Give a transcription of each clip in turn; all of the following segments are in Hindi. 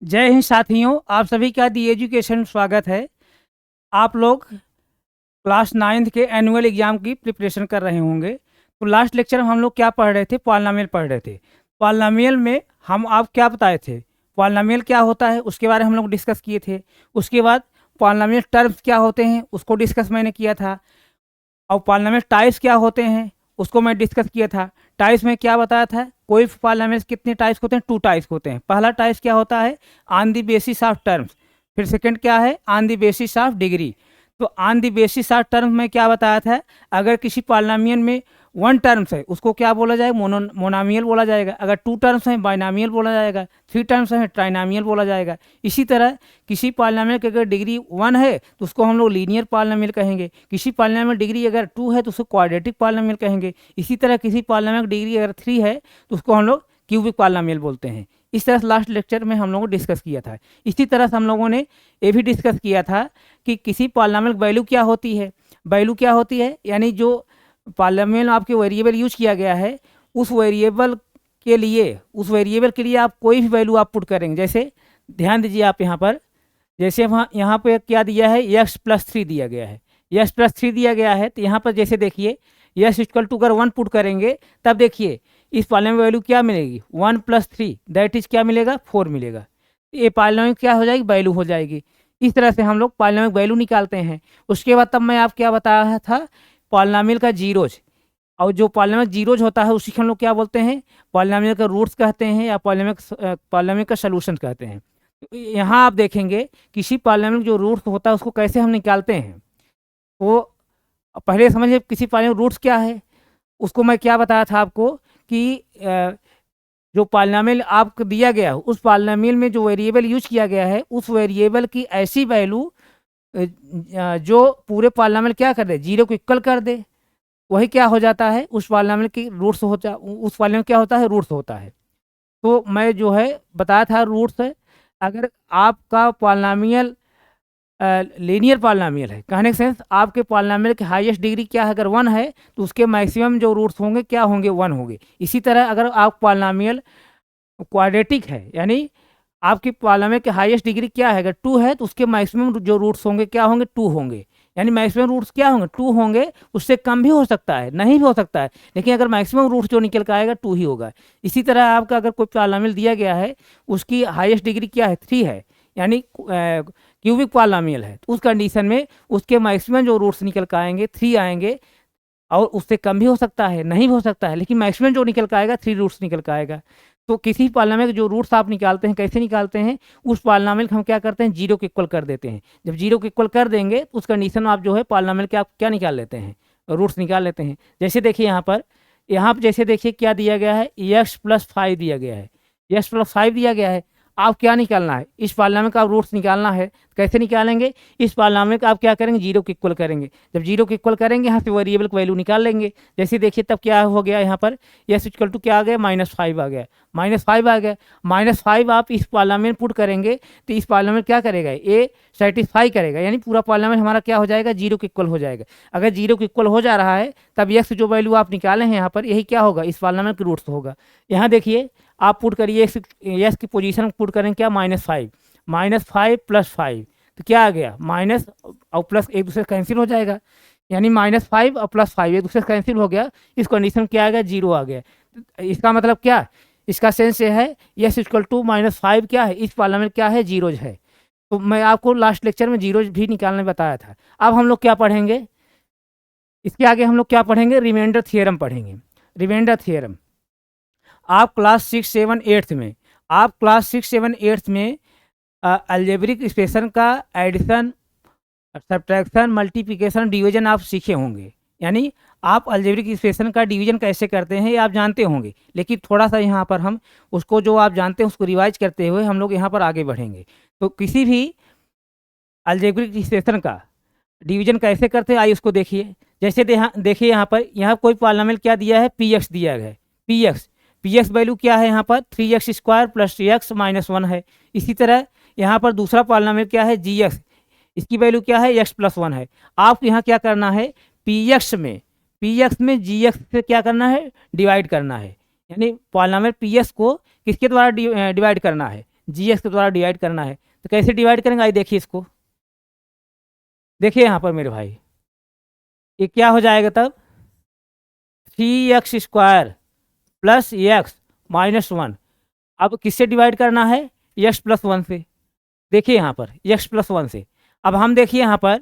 जय हिंद साथियों, आप सभी का दी एजुकेशन में स्वागत है। आप लोग क्लास नाइन्थ के एनुअल एग्जाम की प्रिपरेशन कर रहे होंगे। तो लास्ट लेक्चर में हम लोग क्या पढ़ रहे थे? पॉलिनोमियल पढ़ रहे थे। पॉलिनोमियल में हम आप क्या बताए थे? पॉलिनोमियल क्या होता है उसके बारे में हम लोग डिस्कस किए थे। उसके बाद पॉलिनोमियल टर्म्स क्या होते हैं उसको डिस्कस मैंने किया था। और पॉलिनोमियल टाइप्स क्या होते हैं उसको मैं डिस्कस किया था। टाइप्स में क्या बताया था? कोई पॉलिनोमियल कितने टाइप्स होते हैं? टू टाइप्स होते हैं। पहला टाइप्स क्या होता है? On the basis of terms. फिर सेकंड क्या है? On the basis of degree. तो on the basis of terms में क्या बताया था? अगर किसी पॉलिनोमियल में वन टर्म्स है उसको क्या बोला जाएगा? मोनोमियल बोला जाएगा। अगर टू टर्म्स हैं बाइनोमियल बोला जाएगा। थ्री टर्म्स हैं ट्राइनोमियल बोला जाएगा। इसी तरह किसी पॉलिनोमियल की अगर डिग्री वन है तो उसको हम लोग लीनियर पॉलिनोमियल कहेंगे। किसी पॉलिनोमियल डिग्री अगर टू है तो उसको क्वाड्रेटिक पॉलिनोमियल कहेंगे। इसी तरह किसी पॉलिनोमियल डिग्री अगर थ्री है तो उसको हम लोग क्यूबिक पॉलिनोमियल बोलते हैं। इस तरह से लास्ट लेक्चर में हम लोगों ने डिस्कस किया था। इसी तरह से हम लोगों ने ये भी डिस्कस किया था कि किसी पॉलिनोमियल वैल्यू क्या होती है। वैल्यू क्या होती है यानी जो पॉलिनोमियल आपके वेरिएबल यूज किया गया है उस वेरिएबल के लिए आप कोई भी वैल्यू आप पुट करेंगे। जैसे ध्यान दीजिए आप यहाँ पर, जैसे वहाँ यहाँ पे क्या दिया है? x+3 दिया गया है। x+3 दिया गया है तो यहाँ पर जैसे देखिए x=टू अगर 1 पुट करेंगे तब देखिए इस पॉलिनोमियल वैल्यू क्या मिलेगी? 1+3 दैट इज क्या मिलेगा? 4 मिलेगा। ये पॉलिनोमियल क्या हो जाएगी? वैल्यू हो जाएगी। इस तरह से हम लोग पॉलिनोमियल वैल्यू निकालते हैं। उसके बाद तब मैं आप क्या बता रहा था? पॉलिनोमियल का जीरोज। और जो पॉलिनोमियल जीरोज होता है उसी को हम लोग क्या बोलते हैं? पॉलिनोमियल का रूट्स कहते हैं या पॉलिनोमियल का सलूशन कहते हैं। तो यहाँ आप देखेंगे किसी पॉलिनोमियल जो रूट्स होता है उसको कैसे हम निकालते हैं। वो पहले समझिए किसी पॉलिनोमियल रूट्स क्या है। उसको मैं क्या बताया था आपको कि जो पॉलिनोमियल आपको दिया गया है उस पॉलिनोमियल में जो वेरिएबल यूज किया गया है उस वेरिएबल की ऐसी वैल्यू जो पूरे पॉलिनोमियल क्या कर दे? जीरो को इक्वल कर दे। वही क्या हो जाता है? उस पॉलिनोमियल की रूट्स होता उस पॉलिनोमियल क्या होता है? रूट्स होता है। तो मैं जो है बताया था रूट्स है। अगर आपका पॉलिनोमियल लीनियर पॉलिनोमियल है कहने का सेंस आपके पॉलिनोमियल की हाईएस्ट डिग्री क्या है? अगर वन है तो उसके मैक्सिमम जो रूट्स होंगे क्या होंगे? वन होंगे। इसी तरह अगर आप पॉलिनोमियल क्वाड्रेटिक है यानी आपकी पॉलिनोमियल की हाईएस्ट डिग्री क्या है? अगर टू है तो उसके मैक्सिमम जो रूट्स होंगे क्या होंगे? टू होंगे। यानी मैक्सिमम रूट्स क्या होंगे? टू होंगे। उससे कम भी हो सकता है, नहीं भी हो सकता है, लेकिन अगर मैक्सिमम रूट्स जो निकल कर आएगा टू ही होगा। इसी तरह आपका अगर कोई पॉलिनोमियल दिया गया है उसकी हाईएस्ट डिग्री क्या है? थ्री है यानी क्यूबिक पॉलिनोमियल है तो उस कंडीशन में उसके मैक्सिमम जो रूट्स निकल कर आएंगे थ्री आएंगे। और उससे कम भी हो सकता है, नहीं भी हो सकता है, लेकिन मैक्सिमम जो निकल कर आएगा थ्री रूट्स निकल कर आएगा। तो किसी पॉलिनोमियल के जो रूट्स आप निकालते हैं कैसे निकालते हैं? उस पॉलिनोमियल को हम क्या करते हैं? जीरो के इक्वल कर देते हैं। जब जीरो के इक्वल कर देंगे तो उस कंडीशन में आप जो है पॉलिनोमियल के आप क्या निकाल लेते हैं? रूट्स निकाल लेते हैं। जैसे देखिए यहाँ पर जैसे देखिए क्या दिया गया है? x+5 दिया गया है। x+5 दिया गया है। आप क्या निकालना है? इस पॉलिनोमियल का रूट्स निकालना है। कैसे निकालेंगे? इस पॉलिनोमियल का आप क्या करेंगे? जीरो के इक्वल करेंगे। जब जीरो के इक्वल करेंगे यहाँ से वेरिएबल की वैल्यू निकाल लेंगे। जैसे देखिए तब क्या हो गया यहाँ पर? x= क्या आ गया? -5 आ गया। -5 आ गया। -5 आप इस पॉलिनोमियल पुट करेंगे तो इस पॉलिनोमियल क्या करेगा? ये सेटिस्फाई करेगा यानी पूरा पॉलिनोमियल हमारा क्या हो जाएगा? जीरो के इक्वल हो जाएगा। अगर जीरो के इक्वल हो जा रहा है तब x जो वैल्यू आप निकाले हैं यहाँ पर यही क्या होगा? इस पॉलिनोमियल के रूट्स होगा। यहाँ देखिए आप पुट करिए एक्स की पोजीशन पुट करें क्या? -5 -5 + 5 तो क्या आ गया? माइनस और प्लस एक दूसरे से कैंसिल हो जाएगा। यानी -5 और +5 एक दूसरे से कैंसिल हो गया। इस कंडीशन क्या आ गया? जीरो आ गया। तो इसका मतलब क्या? इसका सेंस ये है x= -5 क्या है? इस पॉलिनोमियल क्या है? जीरोज है। तो मैं आपको लास्ट लेक्चर में जीरोज भी निकालने बताया था। अब हम लोग क्या पढ़ेंगे? इसके आगे हम लोग क्या पढ़ेंगे? रिमाइंडर थियरम पढ़ेंगे। रिमाइंडर थियरम आप क्लास 6, 7, 8 में अलजेब्रिक एक्सप्रेशन का एडिशन सब्ट्रैक्शन मल्टीप्लिकेशन डिवीजन आप सीखे होंगे। यानी आप अलजेब्रिक एक्सप्रेशन का डिवीजन कैसे करते हैं ये आप जानते होंगे, लेकिन थोड़ा सा यहाँ पर हम उसको जो आप जानते हैं उसको रिवाइज करते हुए हम लोग यहाँ पर आगे बढ़ेंगे। तो किसी भी अलजेब्रिक एक्सप्रेशन का डिवीजन कैसे करते हैं आइए उसको देखिए। जैसे देखिए यहाँ कोई पॉलिनोमियल क्या दिया है? px दिया गया है। px वैल्यू क्या है? यहाँ पर 3x² + x-1 है। इसी तरह यहाँ पर दूसरा पॉलिनोमियल क्या है? gx, इसकी वैल्यू क्या है? x+1 है। आपको यहाँ क्या करना है? px में gx से क्या करना है? डिवाइड करना है। यानी पॉलिनोमियल px को किसके द्वारा डिवाइड करना है? जी एक्स के द्वारा डिवाइड करना है। तो कैसे डिवाइड करेंगे, आइए देखिए इसको। देखिए यहाँ पर मेरे भाई, ये क्या हो जाएगा तब, 3x² प्लस एक्स माइनस 1। अब किससे डिवाइड करना है, x+1 से। देखिए यहाँ पर x+1 से। अब हम देखिए यहाँ पर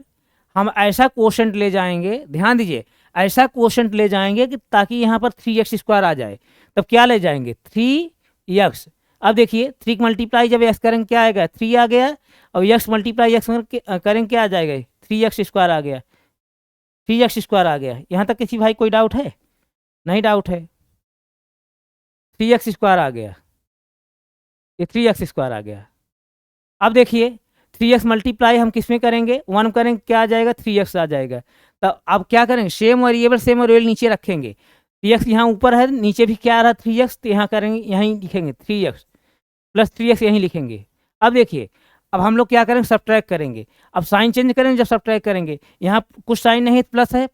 हम ऐसा क्वोशंट ले जाएंगे, ध्यान दीजिए, ऐसा क्वोशंट ले जाएंगे कि ताकि यहाँ पर 3x² आ जाए। तब क्या ले जाएंगे, 3x। अब देखिए 3 मल्टीप्लाई जब x करेंगे क्या आएगा, 3 आ गया, और x मल्टीप्लाई x करेंगे क्या आ जाएगा, 3x² आ गया, 3x² आ गया। यहाँ तक किसी भाई कोई डाउट है, नहीं डाउट है, 3x² आ गया, ये 3x² आ गया। अब देखिए 3x मल्टीप्लाई हम किस में करेंगे, 1 करेंगे क्या आ जाएगा, 3x आ जाएगा। तो अब क्या करेंगे, सेम वेरिएबल नीचे रखेंगे। 3x यहाँ ऊपर है, नीचे भी क्या आ रहा है 3x, तो यहाँ करेंगे, यहीं लिखेंगे 3x प्लस 3x यहीं लिखेंगे। अब देखिए अब हम लोग क्या करेंगे, सब्ट्रैक्ट करेंगे। अब साइन चेंज करेंगे, जब सब्ट्रैक्ट करेंगे यहाँ कुछ साइन नहीं प्लस है,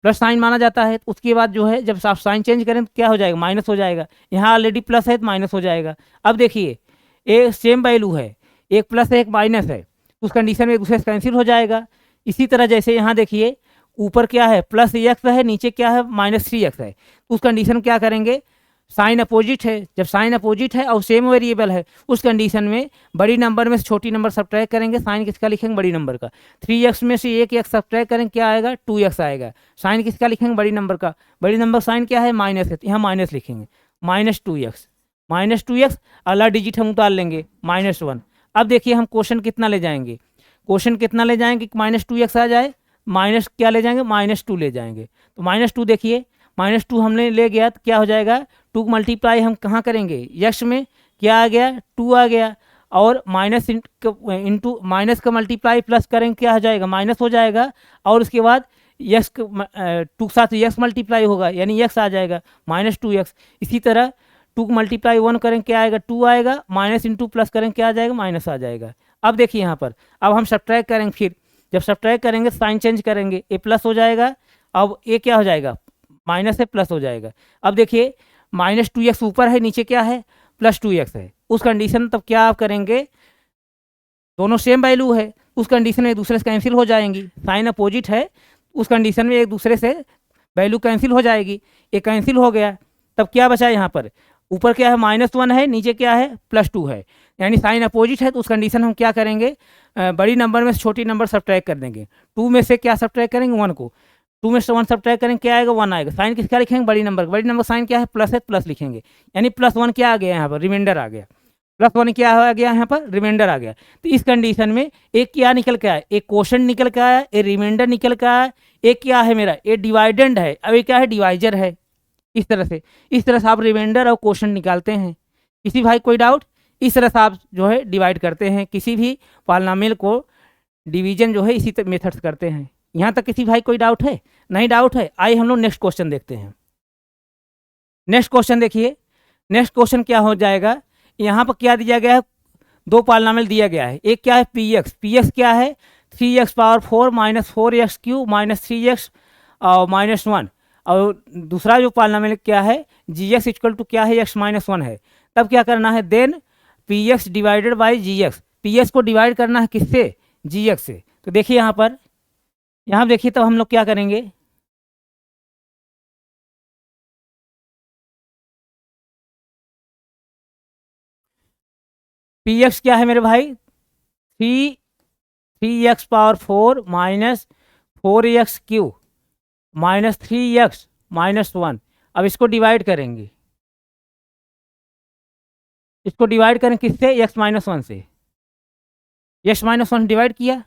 प्लस साइन माना जाता है। तो उसके बाद जो है जब आप साइन चेंज करें तो क्या हो जाएगा, माइनस हो जाएगा। यहाँ ऑलरेडी प्लस है तो माइनस हो जाएगा। अब देखिए ये सेम वैल्यू है, एक प्लस है एक माइनस है, उस कंडीशन में एक दूसरे से कैंसिल हो जाएगा। इसी तरह जैसे यहाँ देखिए ऊपर क्या है प्लस एक्स है, नीचे क्या है -3x है, तो उस कंडीशन में क्या करेंगे, साइन अपोजिट है, जब साइन अपोजिट है और सेम वेरिएबल है उस कंडीशन में बड़ी नंबर में से छोटी नंबर सब्ट्रैक्ट करेंगे, साइन किसका लिखेंगे, बड़ी नंबर का। 3x में से एक एक्स सब्ट्रैक्ट करेंगे क्या आएगा, 2x आएगा। साइन किसका लिखेंगे, बड़ी नंबर का, बड़ी नंबर साइन क्या है, माइनस है, तो यहाँ माइनस लिखेंगे, -2x अगला डिजिट हम उतार लेंगे -1। अब देखिए हम क्वेश्चन कितना ले जाएंगे, क्वेश्चन कितना ले जाएंगे, -2x आ जाए, माइनस क्या ले जाएंगे, -2 ले जाएंगे। तो -2 देखिए, -2 हमने ले गया तो क्या हो जाएगा, 2 मल्टीप्लाई हम कहाँ करेंगे, यक्स में क्या आ गया, 2 आ गया, और माइनस इंटू माइनस का मल्टीप्लाई प्लस करेंगे क्या हो जाएगा, माइनस हो जाएगा, और उसके बाद यक्स 2 के साथ यक्स मल्टीप्लाई होगा यानी यक्स आ जाएगा -2x। इसी तरह 2 मल्टीप्लाई 1 करेंगे क्या आएगा, 2 आएगा, माइनस इंटू प्लस करेंगे क्या आ जाएगा, माइनस आ जाएगा। अब देखिए यहाँ पर अब हम सब्ट्रैक्ट करेंगे, फिर जब सब्ट्रैक्ट करेंगे साइन चेंज करेंगे, ए प्लस हो जाएगा, अब ए क्या हो जाएगा, माइनस है प्लस हो जाएगा। अब देखिए -2x ऊपर है, नीचे क्या है, +2x है, उस कंडीशन तब क्या आप करेंगे, दोनों सेम वैल्यू है, उस कंडीशन में एक दूसरे से कैंसिल हो जाएंगी, साइन अपोजिट है, उस कंडीशन में एक दूसरे से वैल्यू कैंसिल हो जाएगी, ये कैंसिल हो गया। तब क्या बचा यहाँ पर, ऊपर क्या है -1 है, नीचे क्या है +2 है, यानी साइन अपोजिट है, तो उस कंडीशन हम क्या करेंगे, बड़ी नंबर में से छोटी नंबर सब्ट्रैक्ट कर देंगे। 2 में से क्या सब्ट्रैक्ट करेंगे, 1 को, 2 में से 1 सब्ट्रैक्ट करेंगे क्या आएगा, 1 आएगा। साइन किसका लिखेंगे, बड़ी नंबर, बड़ी नंबर साइन क्या है, प्लस है, प्लस लिखेंगे, यानी +1 क्या आ गया यहाँ पर, रिमाइंडर आ गया, +1 क्या आ गया यहाँ पर, रिमाइंडर आ गया। तो इस कंडीशन में एक क्या निकल के आया, एक क्वोशंट निकल के आया, एक रिमाइंडर निकल के आया, एक क्या है मेरा, ये डिवाइडेंड है, अब ये क्या है, डिवाइजर है। इस तरह से आप रिमाइंडर और क्वोशंट निकालते हैं। किसी भाई कोई डाउट, इस तरह से आप जो है डिवाइड करते हैं किसी भी पॉलिनोमियल को, डिवीजन जो है इसी मेथड से करते हैं। यहाँ तक किसी भाई कोई डाउट है, नहीं डाउट है, आइए हम लोग नेक्स्ट क्वेश्चन देखते हैं। नेक्स्ट क्वेश्चन देखिए, नेक्स्ट क्वेश्चन क्या हो जाएगा, यहाँ पर क्या दिया गया है, 2 पॉलिनोमियल दिया गया है, एक क्या है px क्या है 3x⁴ -4x³ -3x और -1, और दूसरा जो पॉलिनोमियल क्या है gx इक्वल टू क्या है x-1 है। तब क्या करना है, then px divided by gx, px को डिवाइड करना है किससे, gx से। तो देखिए यहाँ देखिए तब हम लोग क्या करेंगे, px क्या है मेरे भाई, 3x⁴ -4x³ -3x -1। अब इसको डिवाइड करेंगे, इसको डिवाइड करें किससे, x-1 से, x-1 डिवाइड किया,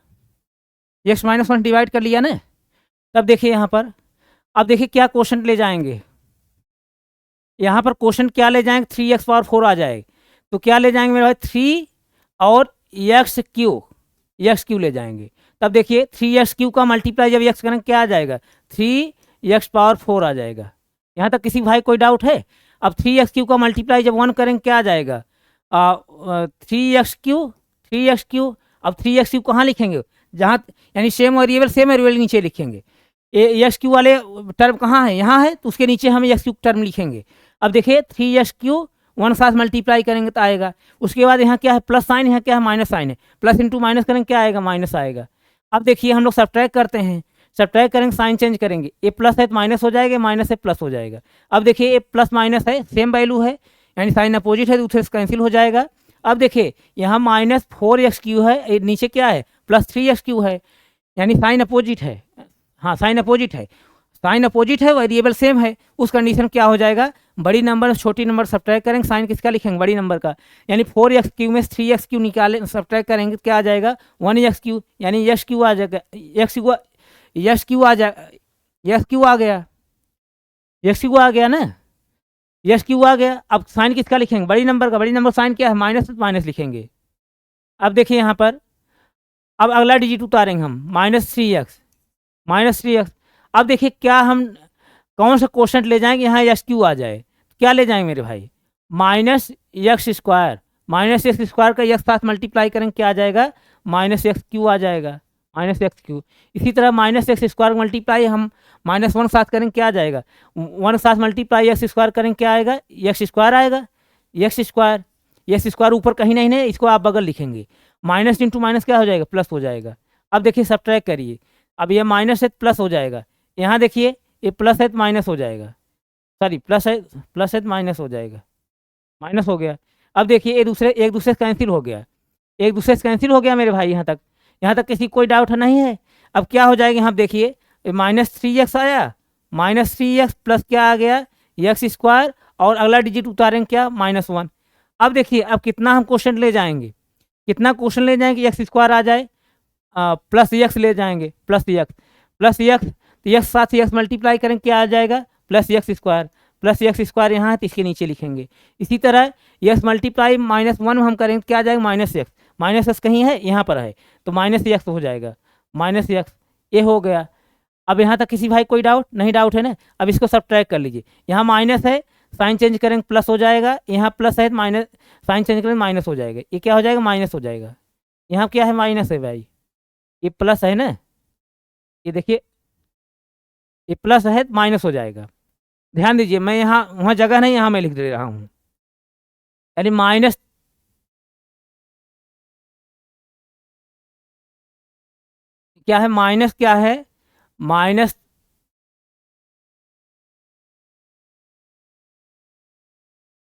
x-1 डिवाइड कर लिया ना। तब देखिए यहाँ पर, अब देखिए क्या क्वोशंट ले जाएंगे, यहाँ पर क्वोशंट क्या ले जाएंगे, 3x⁴ आ जाएगा, तो क्या ले जाएंगे मेरे भाई 3 और x³ ले जाएंगे। तब देखिए 3x³ का मल्टीप्लाई जब x करेंगे क्या आ जाएगा, 3x⁴ आ जाएगा। यहाँ तक किसी भाई कोई डाउट है। अब 3x³ का मल्टीप्लाई जब 1 करेंगे क्या आ जाएगा, 3x³। अब 3x³ कहाँ लिखेंगे, जहाँ यानी सेम वेरिएबल नीचे लिखेंगे, x³ वाले टर्म कहाँ है, यहाँ है, तो उसके नीचे हम x³ टर्म लिखेंगे। अब देखिए 3x³ वन साथ मल्टीप्लाई करेंगे तो आएगा। उसके बाद यहाँ क्या है, प्लस साइन, यहाँ क्या है, माइनस साइन है, प्लस इंटू माइनस करेंगे क्या आएगा, माइनस आएगा। अब देखिए हम लोग सब्ट्रैक्ट करते हैं, सब्ट्रैक्ट करेंगे साइन चेंज करेंगे, ये प्लस है तो माइनस हो जाएगा, माइनस है प्लस हो जाएगा। अब देखिए ये प्लस माइनस है, सेम वैल्यू है, यानी साइन अपोजिट है तो दूसरे से कैंसिल हो जाएगा। अब देखिए यहाँ -4x³ है, ये नीचे क्या है, +3x³ है, यानी साइन अपोजिट है। हाँ साइन अपोजिट है, साइन अपोजिट है, वेरिएबल सेम है, उस कंडीशन क्या हो जाएगा, बड़ी नंबर छोटी नंबर सब्ट्रैक्ट करेंगे, साइन किसका लिखेंगे, बड़ी नंबर का, यानी 4x³ में 3x³ निकाले सब्ट्रैक्ट करेंगे क्या आ जाएगा, 1x³, यानी x³ आ जाएगा, x³ आ जाएगा, x³ आ गया, x³ आ गया ना, x³ आ गया। अब साइन किसका लिखेंगे, बड़ी नंबर का, बड़ी नंबर साइन क्या है, माइनस, तो माइनस लिखेंगे। अब देखिए यहाँ पर, अब अगला डिजिट उतारेंगे हम, -3x। अब देखिए क्या हम कौन सा क्वेश्चन ले जाएंगे, यहाँ x³ आ जाए, क्या ले जाएंगे मेरे भाई, -x², -x² का x साथ मल्टीप्लाई करेंगे क्या आ जाएगा, -x³ आ जाएगा, -x³। इसी तरह -x² मल्टीप्लाई हम -1 साथ करेंगे क्या आ जाएगा, 1 साथ मल्टीप्लाई x² करेंगे क्या आएगा, x² आएगा, x² ऊपर कहीं नहीं है, इसको आप बगल लिखेंगे, माइनस इंटू माइनस क्या हो जाएगा, प्लस हो जाएगा। अब देखिए सब्ट्रैक्ट करिए, अब ये माइनस है तो प्लस हो जाएगा, यहाँ देखिए ये प्लस है तो माइनस हो जाएगा, सॉरी प्लस है तो माइनस हो जाएगा, माइनस हो गया। अब देखिए ये एक दूसरे से कैंसिल हो गया, एक दूसरे से कैंसिल हो गया मेरे भाई, यहाँ तक किसी कोई डाउट नहीं है। अब क्या हो जाएगा, यहाँ देखिए -3x आया, -3x प्लस क्या आ गया, x², और अगला डिजिट उतारेंगे क्या, -1। अब देखिए अब कितना हम क्वेश्चन ले जाएंगे, कितना क्वेश्चन ले जाएंगे, x² आ जाए, प्लस x ले जाएंगे, प्लस x, तो x साथ x मल्टीप्लाई करेंगे क्या आ जाएगा, +x², यहाँ है तो इसके नीचे लिखेंगे। इसी तरह x मल्टीप्लाई -1 हम करेंगे क्या आ जाएगा, -x कहीं है, यहाँ पर है तो -x हो जाएगा, -x, ये हो गया। अब यहाँ तक किसी भाई कोई डाउट नहीं, डाउट है ना। अब इसको सब्ट्रैक्ट कर लीजिए, यहाँ माइनस है, साइन चेंज करेंगे प्लस हो जाएगा, यहाँ प्लस है माइनस, साइन चेंज करेंगे माइनस हो जाएगा, ये क्या हो जाएगा, माइनस हो जाएगा। यहाँ क्या है, माइनस है भाई, ये प्लस है ना, ये देखिए ये प्लस है माइनस हो जाएगा। ध्यान दीजिए, मैं यहाँ वहाँ जगह नहीं, यहाँ मैं लिख दे रहा हूँ, यानी माइनस, क्या है, माइनस क्या है, माइनस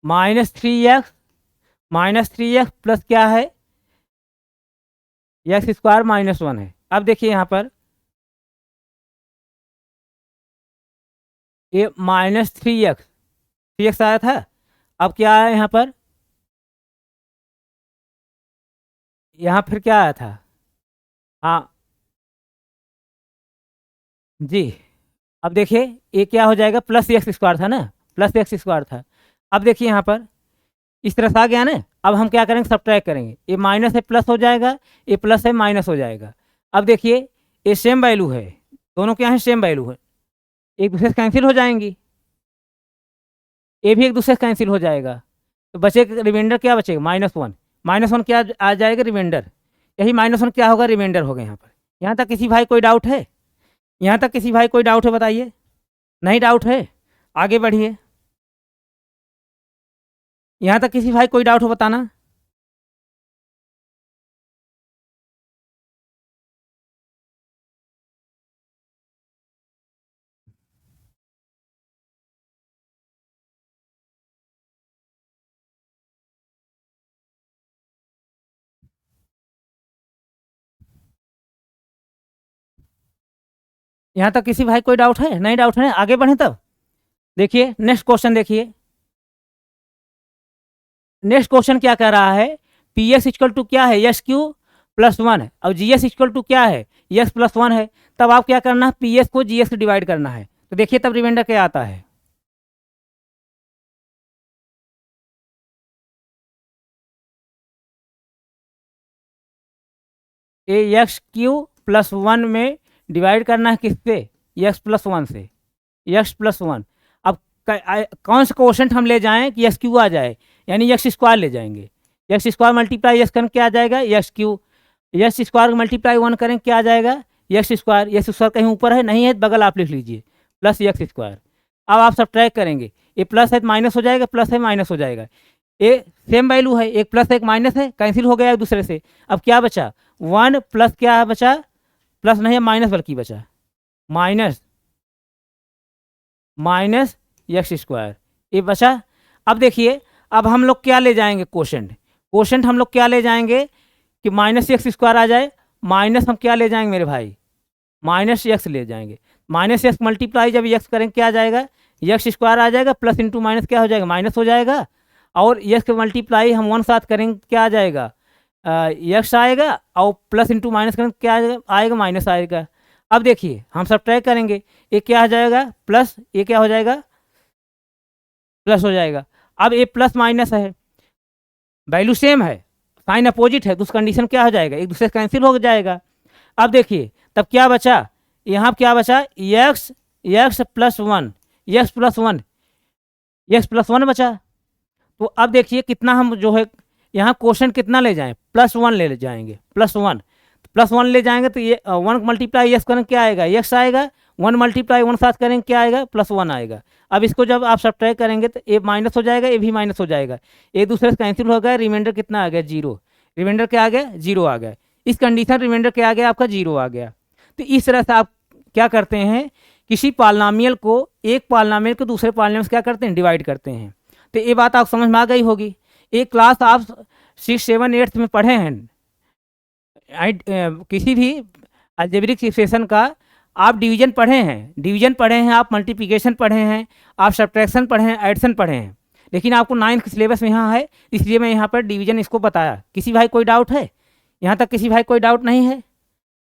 -3x प्लस क्या है, x² -1 है। अब देखिए यहाँ पर ये -3x आया था, अब क्या आया यहाँ पर, यहाँ फिर क्या आया था, हाँ जी। अब देखिए ये क्या हो जाएगा, +x² था ना, +x² था। अब देखिए यहाँ पर इस तरह से आ गया ना। अब हम क्या करेंगे, सब्ट्रैक्ट करेंगे, ये माइनस है प्लस हो जाएगा, ये प्लस है माइनस हो जाएगा। अब देखिए ये सेम वैल्यू है, दोनों क्या है, सेम वैल्यू है, एक दूसरे से कैंसिल हो जाएंगी, ये भी एक दूसरे से कैंसिल हो जाएगा, तो बचेगा रिमाइंडर, क्या बचेगा, -1, -1 क्या आ जाएगा, रिमाइंडर, यही -1 क्या होगा, रिमाइंडर होगा यहाँ पर। यहाँ तक किसी भाई कोई डाउट है, यहाँ तक किसी भाई कोई डाउट है बताइए, नहीं डाउट है, आगे बढ़िए। यहाँ तक किसी भाई कोई डाउट हो बताना। यहाँ तक किसी भाई कोई डाउट है, नहीं डाउट है, आगे बढ़े तब। देखिए नेक्स्ट क्वेश्चन, देखिए नेक्स्ट क्वेश्चन क्या कह रहा है, पी एस इक्वल टू क्या है, x³ +1 है, और जी एस इक्वल टू क्या है, x+1 है। तब आप क्या करना है, पी एस को जी एस से डिवाइड करना है, तो देखिए तब रिमाइंडर क्या आता है, ये x³ +1 में डिवाइड करना है किससे, x+1 से, x+1। अब कौन सा क्वेश्चन हम ले जाएं कि x³ आ जाए, यानी x² ले जाएंगे, x² मल्टीप्लाई x करें क्या आ जाएगा, x³ मल्टीप्लाई 1 करें क्या आ जाएगा, x² कहीं ऊपर है नहीं है, बगल आप लिख लीजिए, +x²। अब आप सब्ट्रैक्ट करेंगे, ये प्लस है तो माइनस हो जाएगा, प्लस है माइनस हो जाएगा। ये सेम वैल्यू है, एक प्लस एक माइनस है, कैंसिल हो गया एक दूसरे से। अब क्या बचा, 1 प्लस क्या बचा, प्लस नहीं है माइनस बल्कि बचा माइनस माइनस एक्स स्क्वायर, ये बचा। अब देखिए, अब हम लोग क्या ले जाएंगे, कोशेंट। कोशेंट हम लोग क्या ले जाएंगे कि माइनस एक्स स्क्वायर आ जाए, माइनस हम क्या ले जाएंगे मेरे भाई, माइनस एक्स ले जाएंगे। माइनस एक्स मल्टीप्लाई जब एक्स करेंगे क्या आ जाएगा, एक्स स्क्वायर आ जाएगा, प्लस इंटू माइनस क्या हो जाएगा, माइनस हो जाएगा। और एक्स के मल्टीप्लाई हम वन साथ करेंगे क्या आ जाएगा, एक्स आएगा, और प्लस इंटू माइनस करेंगे क्या आएगा, माइनस आएगा। अब देखिए हम सब ट्राई करेंगे, ये क्या हो जाएगा प्लस, ये क्या हो जाएगा प्लस हो जाएगा। अब ये प्लस माइनस है, वैल्यू सेम है, साइन अपोजिट है, तो उस कंडीशन क्या हो जाएगा, एक दूसरे से कैंसिल हो जाएगा। अब देखिए तब क्या बचा, यहाँ क्या बचा, x x plus one, x plus one, x plus one बचा। तो अब देखिए कितना हम जो है यहाँ क्वेश्चन कितना ले जाएं, प्लस वन ले जाएंगे, प्लस वन, प्लस वन ले जाएंगे तो ये वन मल्टीप्लाई एक्स करेंगे क्या आएगा, एक्स आएगा, वन मल्टीप्लाई वन साथ करेंगे क्या आएगा, प्लस वन आएगा। अब इसको जब आप सब्ट्रैक्ट करेंगे तो ये माइनस हो जाएगा, ये भी माइनस हो जाएगा, एक दूसरे से कैंसिल हो गया, रिमाइंडर कितना आ गया, जीरो। रिमाइंडर क्या आ गया, जीरो आ गया। इस कंडीशन रिमाइंडर क्या आ गया आपका, जीरो आ गया। तो इस तरह से आप क्या करते हैं, किसी पॉलिनोमियल को एक पॉलिनोमियल को दूसरे पॉलिनोमियल से क्या करते हैं, डिवाइड करते हैं। तो ये बात आप समझ में आ गई होगी। एक क्लास आप 6, 7, 8 में पढ़े हैं, किसी भी अलजेब्रिक इक्वेशन का आप डिवीजन पढ़े हैं, डिवीजन पढ़े हैं, आप मल्टीप्लिकेशन पढ़े हैं, आप सब्ट्रैक्शन पढ़े हैं, एडिशन पढ़े हैं, लेकिन आपको 9th सिलेबस में यहाँ है, इसलिए मैं यहाँ पर डिवीजन इसको बताया। किसी भाई कोई डाउट है, यहाँ तक किसी भाई कोई डाउट नहीं है,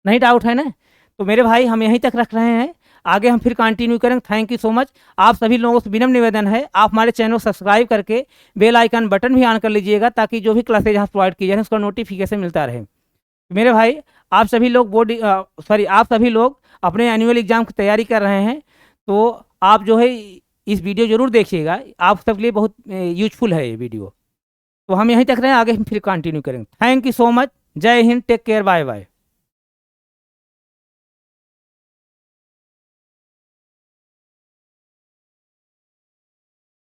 नहीं डाउट है ना, तो मेरे भाई हम यहीं तक रख रहे हैं, आगे हम फिर कंटिन्यू करेंगे। Thank you so much. आप सभी लोगों से विनम्र निवेदन है, आप हमारे चैनल को सब्सक्राइब करके बेल आइकन बटन भी ऑन कर लीजिएगा, ताकि जो भी क्लासेज यहाँ प्रोवाइड की जाए उसका नोटिफिकेशन मिलता रहे। मेरे भाई आप सभी लोग आप सभी लोग अपने एनुअल एग्जाम की तैयारी कर रहे हैं, तो आप जो है इस वीडियो जरूर देखिएगा, आप सबके लिए बहुत यूजफुल है ये वीडियो। तो हम यहीं तक रहे हैं, आगे हम फिर कंटिन्यू करेंगे। Thank you so much, Jai Hind, take care, bye bye.